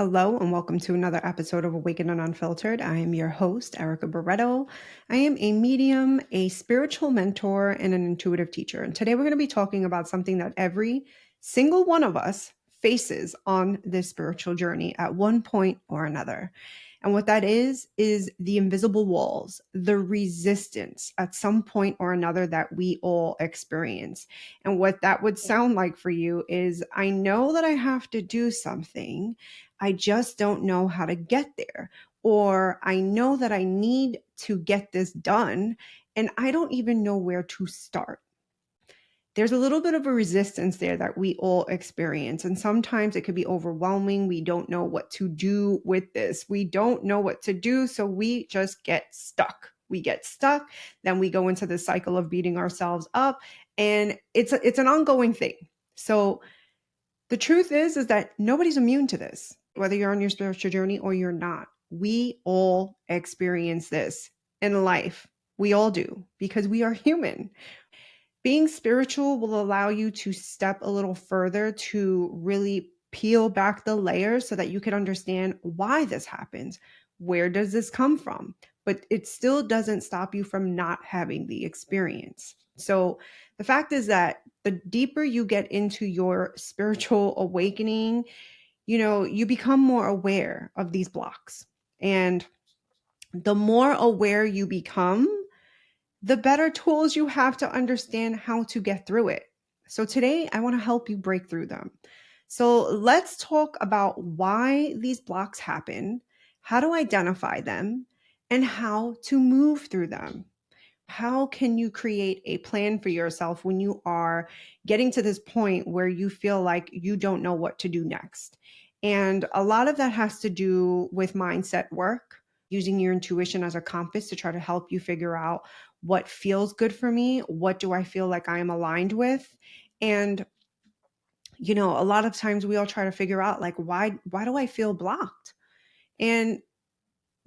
Hello and welcome to another episode of Awakened Unfiltered. I am your host, Erica Barretto. I am a medium, a spiritual mentor, and an intuitive teacher. And today we're going to be talking about something that every single one of us faces on this spiritual journey at one point or another. And what that is the invisible walls, the resistance at some point or another that we all experience. And what that would sound like for you is I know that I have to do something. I just don't know how to get there. Or I know that I need to get this done and I don't even know where to start. There's a little bit of a resistance there that we all experience. And sometimes it could be overwhelming. We don't know what to do with this. We don't know what to do. So we just get stuck. We get stuck. Then we go into the cycle of beating ourselves up. And it's an ongoing thing. So the truth is that nobody's immune to this, whether you're on your spiritual journey or you're not. We all experience this in life. We all do because we are human. Being spiritual will allow you to step a little further to really peel back the layers so that you can understand why this happens. Where does this come from? But it still doesn't stop you from not having the experience. So the fact is that the deeper you get into your spiritual awakening, you become more aware of these blocks. And the more aware you become, the better tools you have to understand how to get through it. So today I want to help you break through them. So let's talk about why these blocks happen, how to identify them, and how to move through them. How can you create a plan for yourself when you are getting to this point where you feel like you don't know what to do next? And a lot of that has to do with mindset work, using your intuition as a compass to try to help you figure out what feels good for me, what do I feel like I am aligned with? And a lot of times we all try to figure out like why do I feel blocked? And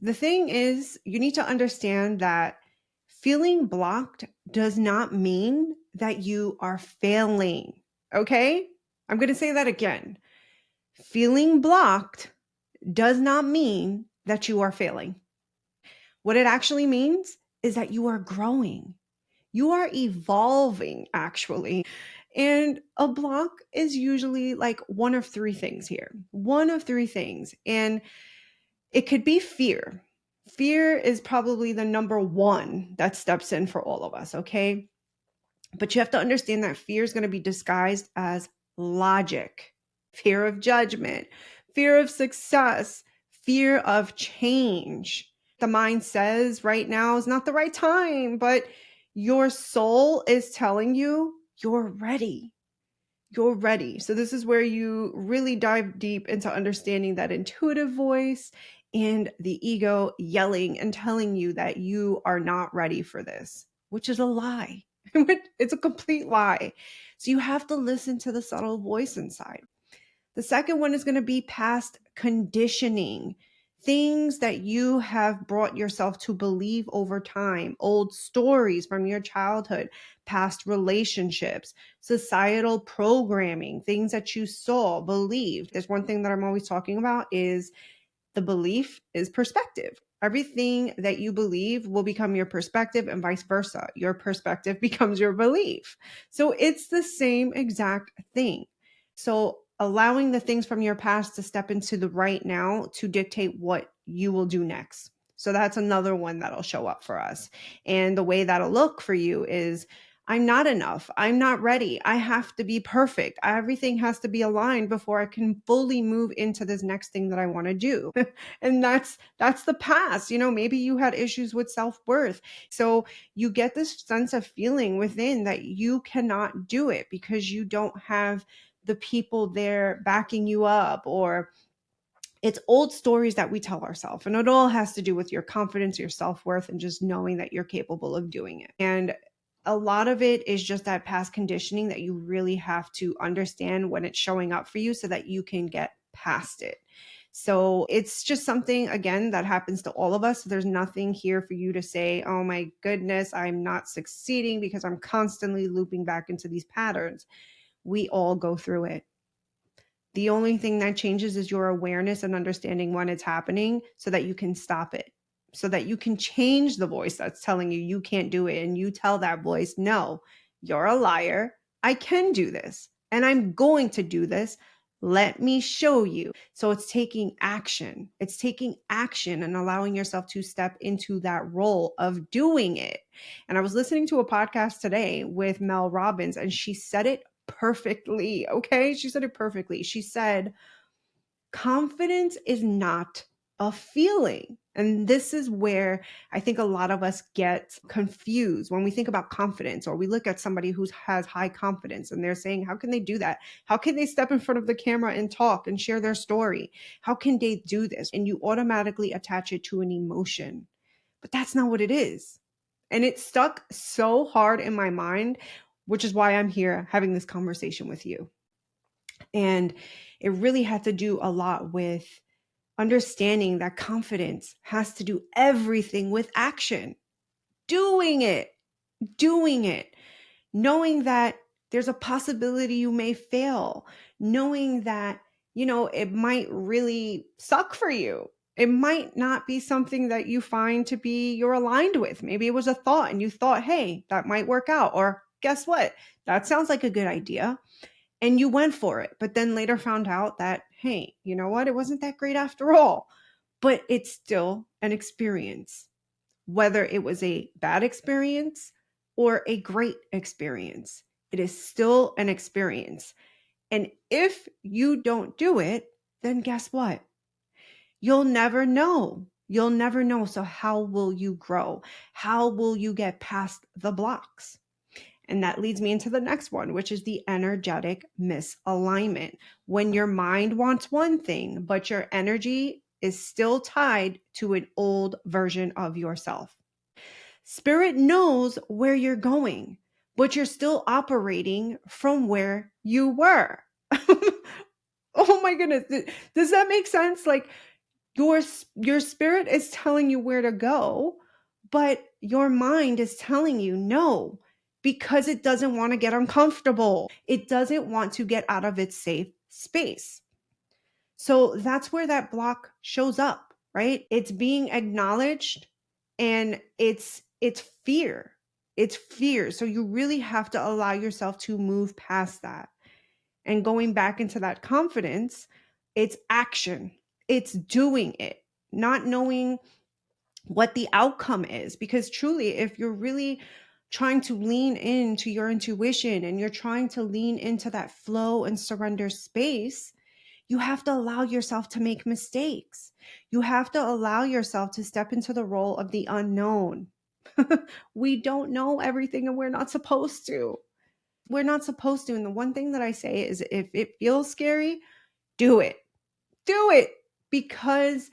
the thing is, you need to understand that feeling blocked does not mean that you are failing. Okay? I'm going to say that again. Feeling blocked does not mean that you are failing. What it actually means is that you are growing. You are evolving, actually. And a block is usually like one of three things here. One of three things. And it could be fear. Fear is probably the number one that steps in for all of us, okay? But you have to understand that fear is going to be disguised as logic, fear of judgment, fear of success, fear of change. The mind says right now is not the right time, but your soul is telling you you're ready. You're ready. So this is where you really dive deep into understanding that intuitive voice and the ego yelling and telling you that you are not ready for this, which is a lie. It's a complete lie. So you have to listen to the subtle voice inside. The second one is going to be past conditioning, things that you have brought yourself to believe over time, old stories from your childhood, past relationships, societal programming, things that you saw, believed. There's one thing that I'm always talking about is the belief is perspective. Everything that you believe will become your perspective and vice versa. Your perspective becomes your belief. So it's the same exact thing. So allowing the things from your past to step into the right now to dictate what you will do next. So that's another one that'll show up for us. And the way that'll look for you is I'm not enough. I'm not ready. I have to be perfect. Everything has to be aligned before I can fully move into this next thing that I want to do. And that's the past. Maybe you had issues with self-worth. So you get this sense of feeling within that you cannot do it because you don't have the people there backing you up, or it's old stories that we tell ourselves. And it all has to do with your confidence, your self-worth, and just knowing that you're capable of doing it. And a lot of it is just that past conditioning that you really have to understand when it's showing up for you so that you can get past it. So it's just something, again, that happens to all of us. So there's nothing here for you to say, oh my goodness, I'm not succeeding because I'm constantly looping back into these patterns. We all go through it. The only thing that changes is your awareness and understanding when it's happening so that you can stop it, so that you can change the voice that's telling you you can't do it. And you tell that voice, no, you're a liar. I can do this and I'm going to do this. Let me show you. So it's taking action. It's taking action and allowing yourself to step into that role of doing it. And I was listening to a podcast today with Mel Robbins, and she said it perfectly. Okay. She said it perfectly. She said, confidence is not a feeling. And this is where I think a lot of us get confused when we think about confidence, or we look at somebody who has high confidence and they're saying, how can they do that? How can they step in front of the camera and talk and share their story? How can they do this? And you automatically attach it to an emotion. But that's not what it is. And it stuck so hard in my mind, which is why I'm here having this conversation with you. And it really had to do a lot with understanding that confidence has to do everything with action, doing it, doing it, knowing that there's a possibility you may fail, knowing that, it might really suck for you. It might not be something that you find to be you're aligned with. Maybe it was a thought and you thought, hey, that might work out. Or guess what? That sounds like a good idea. And you went for it, but then later found out that, hey, you know what? It wasn't that great after all. But it's still an experience, whether it was a bad experience or a great experience. It is still an experience. And if you don't do it, then guess what? You'll never know. You'll never know. So how will you grow? How will you get past the blocks? And that leads me into the next one, which is the energetic misalignment. When your mind wants one thing, but your energy is still tied to an old version of yourself. Spirit knows where you're going, but you're still operating from where you were. Oh my goodness. Does that make sense? Like your spirit is telling you where to go, but your mind is telling you no, because it doesn't want to get uncomfortable. It doesn't want to get out of its safe space. So that's where that block shows up, right? It's being acknowledged, and it's fear. It's fear. So you really have to allow yourself to move past that. And going back into that confidence, it's action. It's doing it, not knowing what the outcome is. Because truly, if you're really trying to lean into your intuition and you're trying to lean into that flow and surrender space, you have to allow yourself to make mistakes. You have to allow yourself to step into the role of the unknown. We don't know everything, and we're not supposed to. We're not supposed to. And the one thing that I say is, if it feels scary, do it. Do it, because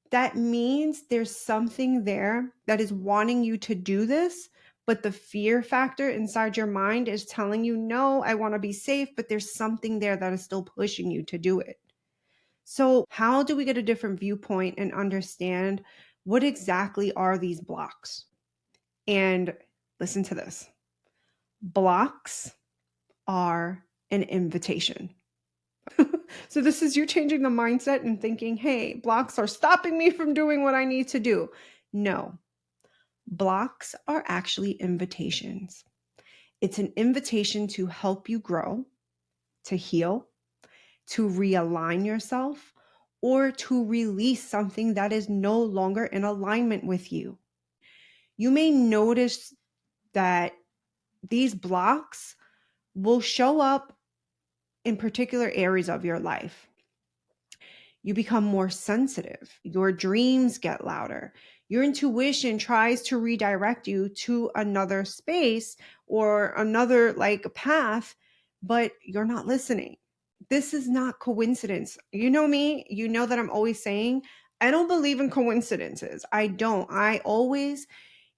that means there's something there that is wanting you to do this, but the fear factor inside your mind is telling you, no, I want to be safe, but there's something there that is still pushing you to do it. So how do we get a different viewpoint and understand what exactly are these blocks? And listen to this. Blocks are an invitation. So this is you changing the mindset and thinking, hey, blocks are stopping me from doing what I need to do. No, blocks are actually invitations. It's an invitation to help you grow, to heal, to realign yourself, or to release something that is no longer in alignment with you. You may notice that these blocks will show up in particular areas of your life. You become more sensitive. Your dreams get louder. Your intuition tries to redirect you to another space or another path, but you're not listening. This is not coincidence. You know me, you know that I'm always saying, I don't believe in coincidences. I don't. I always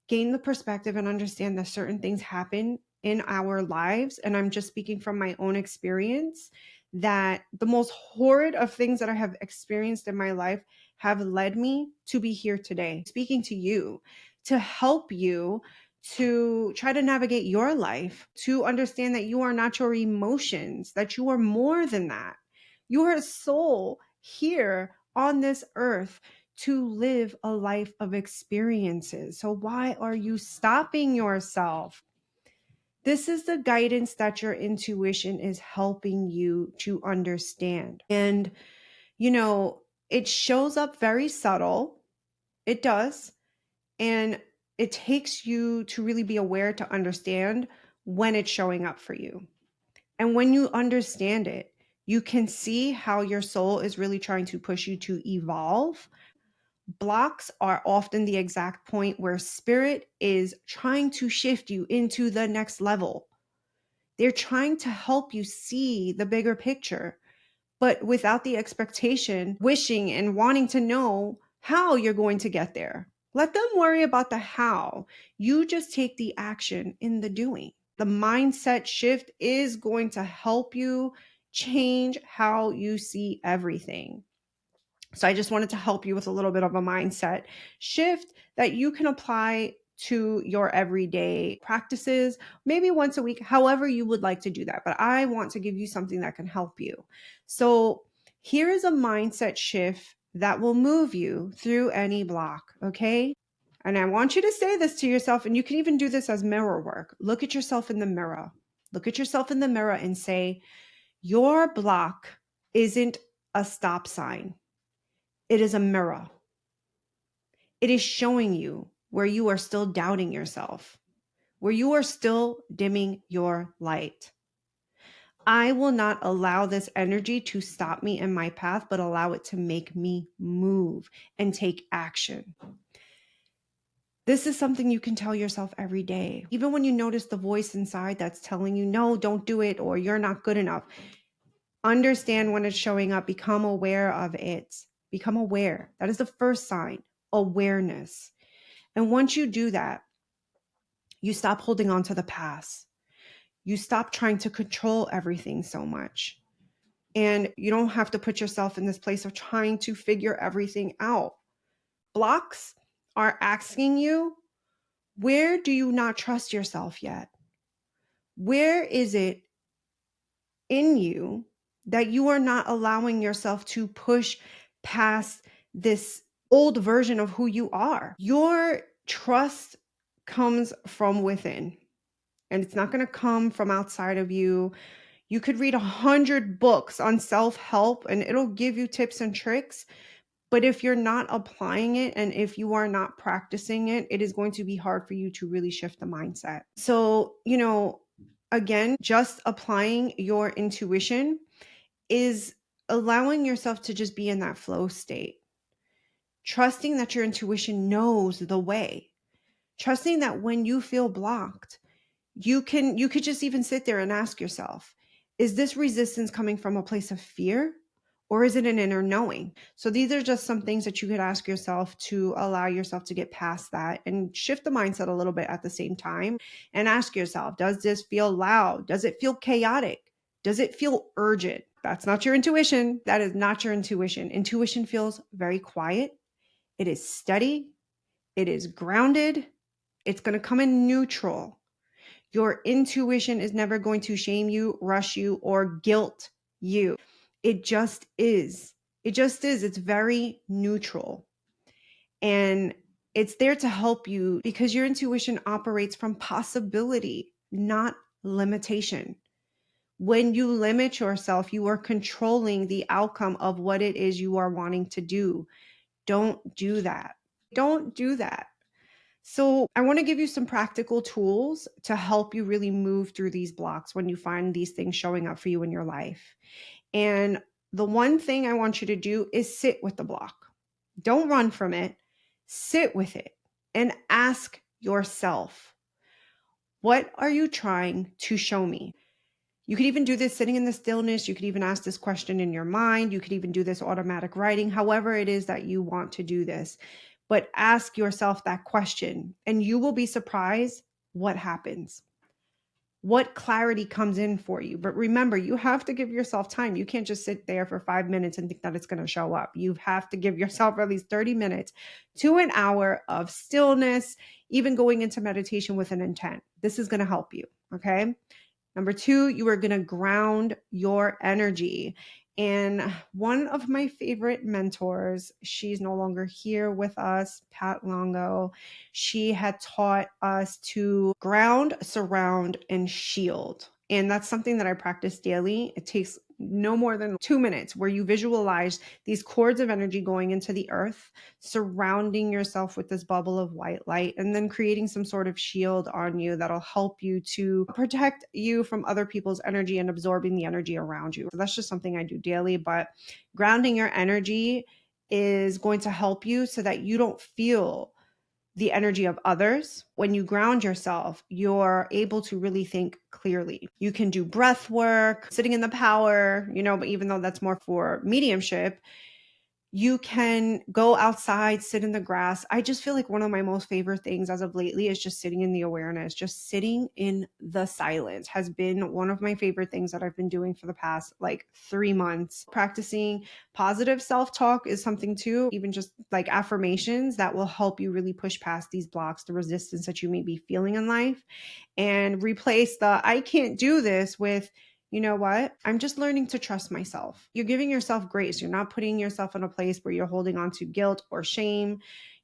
gain the perspective and understand that certain things happen in our lives. And I'm just speaking from my own experience, that the most horrid of things that I have experienced in my life have led me to be here today, speaking to you, to help you to try to navigate your life, to understand that you are not your emotions, that you are more than that. You are a soul here on this earth to live a life of experiences. So why are you stopping yourself? This is the guidance that your intuition is helping you to understand. And, it shows up very subtle. It does. And it takes you to really be aware to understand when it's showing up for you. And when you understand it, you can see how your soul is really trying to push you to evolve. Blocks are often the exact point where spirit is trying to shift you into the next level. They're trying to help you see the bigger picture, but without the expectation, wishing and wanting to know how you're going to get there. Let them worry about the how. You just take the action in the doing. The mindset shift is going to help you change how you see everything. So I just wanted to help you with a little bit of a mindset shift that you can apply to your everyday practices, maybe once a week, however you would like to do that. But I want to give you something that can help you. So here is a mindset shift that will move you through any block, okay? And I want you to say this to yourself, and you can even do this as mirror work. Look at yourself in the mirror. Look at yourself in the mirror and say, your block isn't a stop sign. It is a mirror. It is showing you where you are still doubting yourself, where you are still dimming your light. I will not allow this energy to stop me in my path, but allow it to make me move and take action. This is something you can tell yourself every day. Even when you notice the voice inside that's telling you, no, don't do it, or you're not good enough. Understand when it's showing up. Become aware of it. Become aware. That is the first sign, awareness. And once you do that, you stop holding on to the past. You stop trying to control everything so much. And you don't have to put yourself in this place of trying to figure everything out. Blocks are asking you, where do you not trust yourself yet? Where is it in you that you are not allowing yourself to push past this old version of who you are? Your trust comes from within, and it's not going to come from outside of you. You could read 100 books on self-help and it'll give you tips and tricks. But if you're not applying it and if you are not practicing it, it is going to be hard for you to really shift the mindset. So, again, just applying your intuition is allowing yourself to just be in that flow state. Trusting that your intuition knows the way. Trusting that when you feel blocked, you could just even sit there and ask yourself, is this resistance coming from a place of fear or is it an inner knowing? So these are just some things that you could ask yourself to allow yourself to get past that and shift the mindset a little bit at the same time and ask yourself, does this feel loud? Does it feel chaotic? Does it feel urgent? That's not your intuition. That is not your intuition. Intuition feels very quiet. It is steady. It is grounded. It's going to come in neutral. Your intuition is never going to shame you, rush you, or guilt you. It just is. It just is. It's very neutral. And it's there to help you because your intuition operates from possibility, not limitation. When you limit yourself, you are controlling the outcome of what it is you are wanting to do. Don't do that. Don't do that. So I want to give you some practical tools to help you really move through these blocks when you find these things showing up for you in your life. And the one thing I want you to do is sit with the block. Don't run from it. Sit with it and ask yourself, what are you trying to show me? You could even do this sitting in the stillness. You could even ask this question in your mind. You could even do this automatic writing, however it is that you want to do this. But ask yourself that question and you will be surprised what happens, what clarity comes in for you. But remember, you have to give yourself time. You can't just sit there for 5 minutes and think that it's going to show up. You have to give yourself at least 30 minutes to an hour of stillness, even going into meditation with an intent. This is going to help you. Okay. Number 2, you are going to ground your energy. And one of my favorite mentors, she's no longer here with us, Pat Longo. She had taught us to ground, surround, and shield. And that's something that I practice daily. It takes no more than 2 minutes where you visualize these cords of energy going into the earth, surrounding yourself with this bubble of white light, and then creating some sort of shield on you that'll help you to protect you from other people's energy and absorbing the energy around you. So that's just something I do daily. But grounding your energy is going to help you so that you don't feel the energy of others. When you ground yourself, you're able to really think clearly. You can do breath work, sitting in the power, but even though that's more for mediumship, you can go outside, sit in the grass. I just feel like one of my most favorite things as of lately is just sitting in the awareness, just sitting in the silence has been one of my favorite things that I've been doing for the past 3 months. Practicing positive self-talk is something too, even just like affirmations that will help you really push past these blocks, the resistance that you may be feeling in life, and replace the I can't do this with, you know what? I'm just learning to trust myself. You're giving yourself grace. You're not putting yourself in a place where you're holding on to guilt or shame.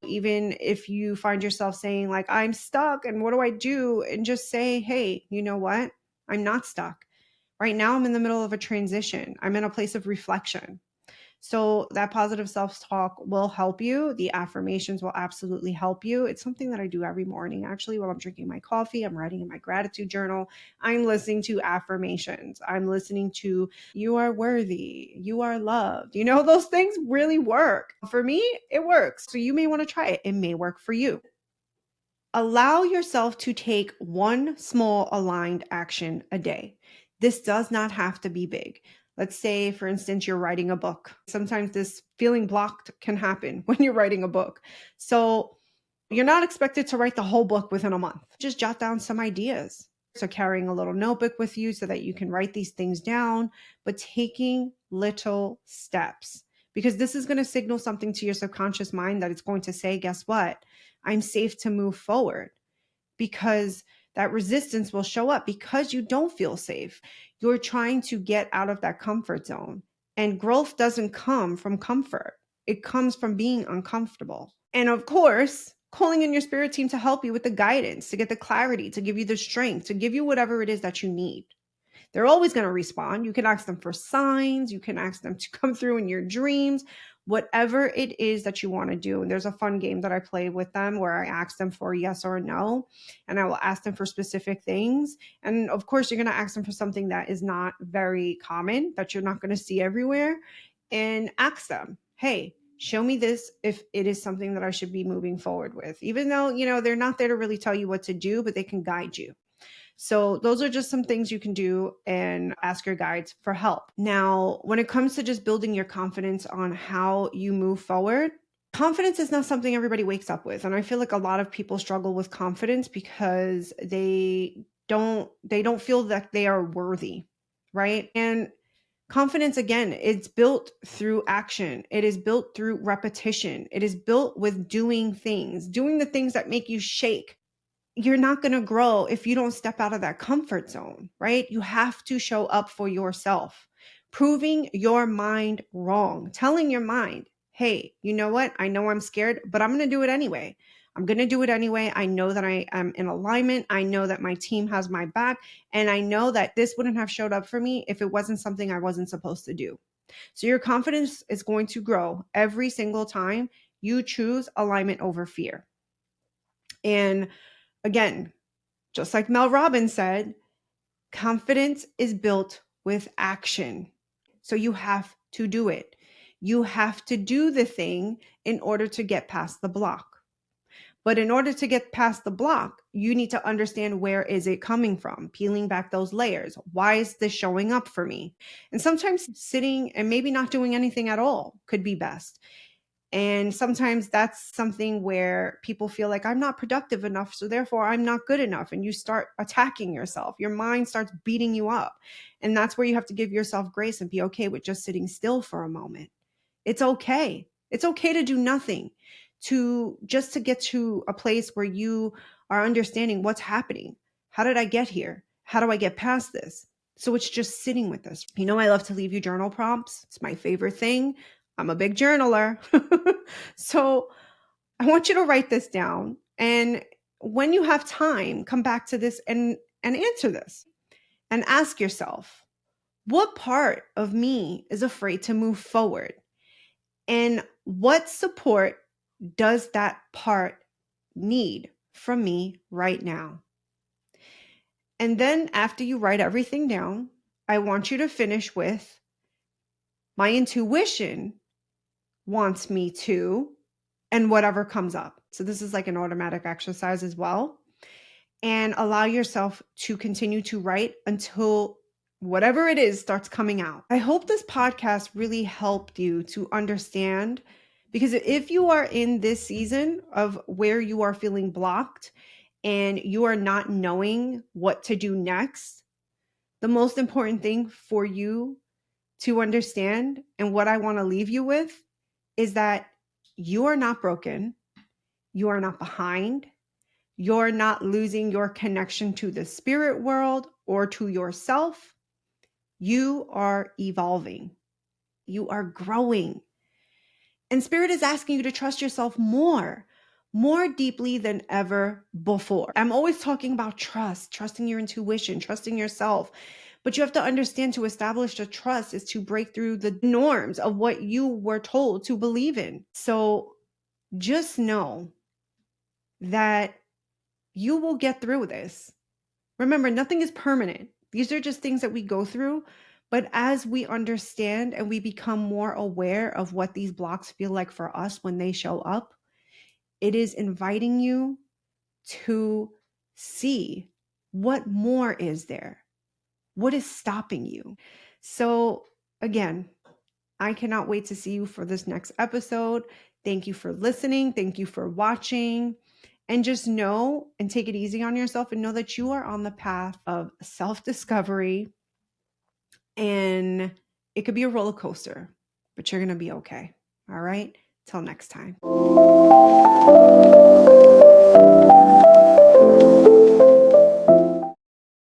Even if you find yourself saying, I'm stuck and what do I do? And just say, hey, you know what? I'm not stuck. Right now, I'm in the middle of a transition. I'm in a place of reflection. So that positive self-talk will help you. The affirmations will absolutely help you. It's something that I do every morning. Actually, while I'm drinking my coffee, I'm writing in my gratitude journal. I'm listening to affirmations. I'm listening to you are worthy, you are loved. Those things really work. For me, it works. So you may want to try it. It may work for you. Allow yourself to take one small aligned action a day. This does not have to be big. Let's say, for instance, you're writing a book. Sometimes this feeling blocked can happen when you're writing a book. So you're not expected to write the whole book within a month. Just jot down some ideas. So carrying a little notebook with you so that you can write these things down, but taking little steps, because this is going to signal something to your subconscious mind that it's going to say, guess what? I'm safe to move forward, because that resistance will show up because you don't feel safe. You're trying to get out of that comfort zone, and growth doesn't come from comfort. It comes from being uncomfortable. And of course, calling in your spirit team to help you with the guidance, to get the clarity, to give you the strength, to give you whatever it is that you need. They're always going to respond. You can ask them for signs. You can ask them to come through in your dreams, whatever it is that you want to do. And there's a fun game that I play with them where I ask them for a yes or a no, and I will ask them for specific things. And of course, you're going to ask them for something that is not very common, that you're not going to see everywhere, and ask them, hey, show me this if it is something that I should be moving forward with, even though, they're not there to really tell you what to do, but they can guide you. So those are just some things you can do, and ask your guides for help. Now, when it comes to just building your confidence on how you move forward, confidence is not something everybody wakes up with. And I feel like a lot of people struggle with confidence because they don't feel that they are worthy, right? And confidence, again, it's built through action. It is built through repetition. It is built with doing the things that make you shake. You're not going to grow if you don't step out of that comfort zone, right? You have to show up for yourself, proving your mind wrong, telling your mind, hey, you know what? I know I'm scared, but I'm going to do it anyway. I'm going to do it anyway. I know that I am in alignment. I know that my team has my back. And I know that this wouldn't have showed up for me if it wasn't something I wasn't supposed to do. So your confidence is going to grow every single time you choose alignment over fear. And again, just like Mel Robbins said, confidence is built with action. So you have to do it. You have to do the thing in order to get past the block. But in order to get past the block, you need to understand, where is it coming from? Peeling back those layers. Why is this showing up for me? And sometimes sitting and maybe not doing anything at all could be best. And sometimes that's something where people feel like, I'm not productive enough, so therefore I'm not good enough. And you start attacking yourself. Your mind starts beating you up. And that's where you have to give yourself grace and be okay with just sitting still for a moment. It's okay. It's okay to do nothing, to get to a place where you are understanding what's happening. How did I get here? How do I get past this? So it's just sitting with this. You know, I love to leave you journal prompts. It's my favorite thing. I'm a big journaler. So I want you to write this down. And when you have time, come back to this and answer this and ask yourself, what part of me is afraid to move forward? And what support does that part need from me right now? And then after you write everything down, I want you to finish with, my intuition wants me to, and whatever comes up. So this is like an automatic exercise as well. And allow yourself to continue to write until whatever it is starts coming out. I hope this podcast really helped you to understand, because if you are in this season of where you are feeling blocked and you are not knowing what to do next, the most important thing for you to understand, and what I want to leave you with, is that you are not broken. You are not behind. You're not losing your connection to the spirit world or to yourself. You are evolving. You are growing. And spirit is asking you to trust yourself more deeply than ever before. I'm always talking about trust, trusting your intuition, trusting yourself. But you have to understand, to establish the trust is to break through the norms of what you were told to believe in. So just know that you will get through this. Remember, nothing is permanent. These are just things that we go through. But as we understand and we become more aware of what these blocks feel like for us when they show up, it is inviting you to see, what more is there? What is stopping you? So again, I cannot wait to see you for this next episode. Thank you for listening. Thank you for watching. And just know and take it easy on yourself, and know that you are on the path of self-discovery. And it could be a roller coaster, but you're going to be okay. All right. Till next time.